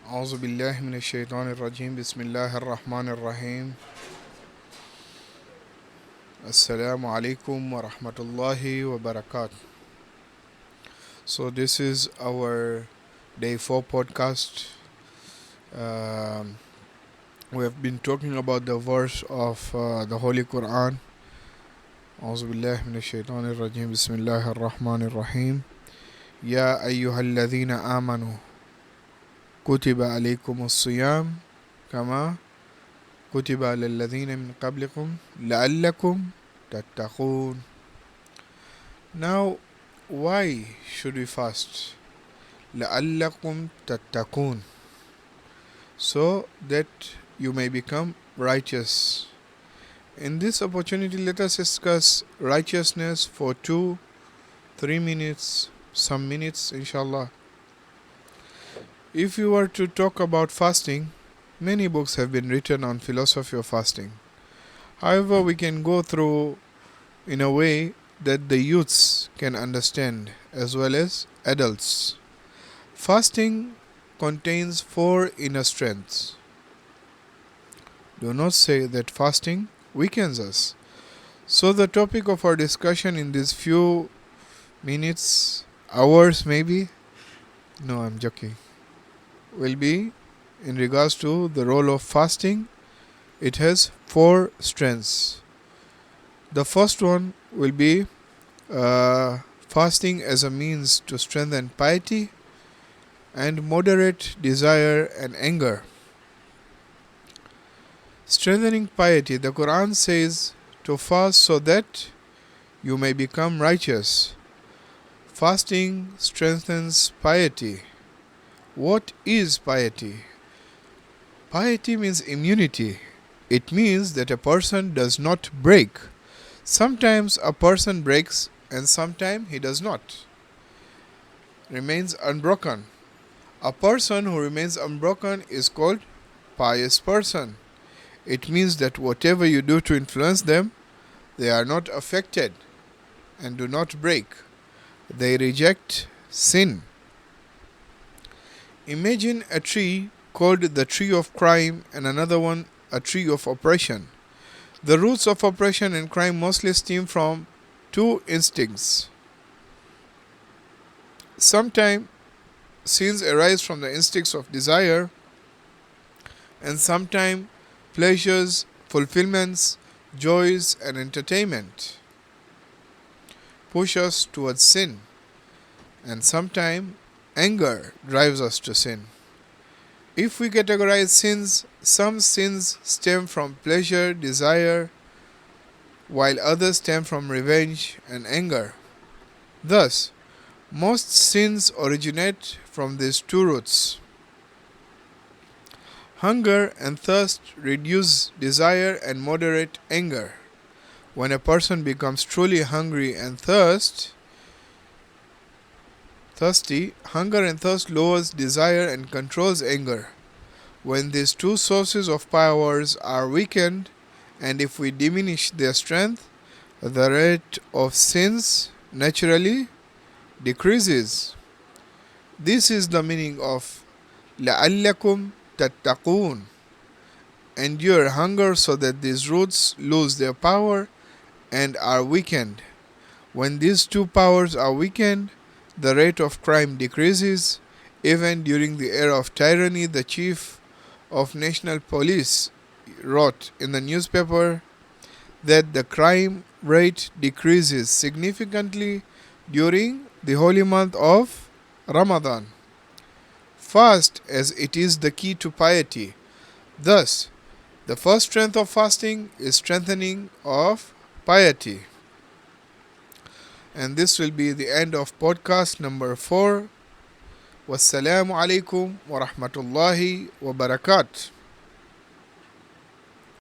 أعوذ بالله من الشيطان الرجيم بسم الله الرحمن الرحيم السلام عليكم ورحمة الله وبركاته. So this is our day 4 podcast. We have been talking about the verse of the Holy Quran. أعوذ بالله من الشيطان الرجيم بسم الله الرحمن الرحيم يا أيها الذين آمنوا كتب عليكم الصيام كما كتب على الذين من قبلكم لعلكم تتقون. Now, why should we fast? لعلكم تتقون, so that you may become righteous. In this opportunity, let us discuss righteousness for 2-3 minutes, some minutes, inshallah. If you were to talk about fasting, many books have been written on philosophy of fasting. However, we can go through in a way that the youths can understand as well as adults. Fasting contains 4 inner strengths. Do not say that fasting weakens us. So the topic of our discussion in these few minutes, hours maybe, no, I'm joking, will be in regards to the role of fasting. It has 4 strengths. The first one will be fasting as a means to strengthen piety and moderate desire and anger. Strengthening piety, the Quran says to fast so that you may become righteous. Fasting strengthens piety. What is piety? Piety means immunity. It means that a person does not break. Sometimes a person breaks and sometimes he does not. Remains unbroken. A person who remains unbroken is called pious person. It means that whatever you do to influence them, they are not affected and do not break. They reject sin. Imagine a tree called the tree of crime and another one a tree of oppression. The roots of oppression and crime mostly stem from 2 instincts. Sometimes sins arise from the instincts of desire, and sometimes pleasures, fulfillments, joys and entertainment push us towards sin, and sometimes anger drives us to sin. If we categorize sins, some sins stem from pleasure, desire, while others stem from revenge and anger. Thus, most sins originate from these 2 roots. Hunger and thirst reduce desire and moderate anger. When a person becomes truly hungry and thirsty, hunger and thirst lowers desire and controls anger. When these 2 sources of powers are weakened, and if we diminish their strength, the rate of sins naturally decreases. This is the meaning of لَعَلَّكُمْ تَتَّقُونَ. Endure hunger so that these roots lose their power and are weakened. When these 2 powers are weakened, the rate of crime decreases. Even during the era of tyranny, the chief of national police wrote in the newspaper that the crime rate decreases significantly during the holy month of Ramadan. Fast, as it is the key to piety. Thus, the first strength of fasting is strengthening of piety. And this will be the end of podcast number 4. Wassalamu alaikum wa rahmatullahi wa barakatuh.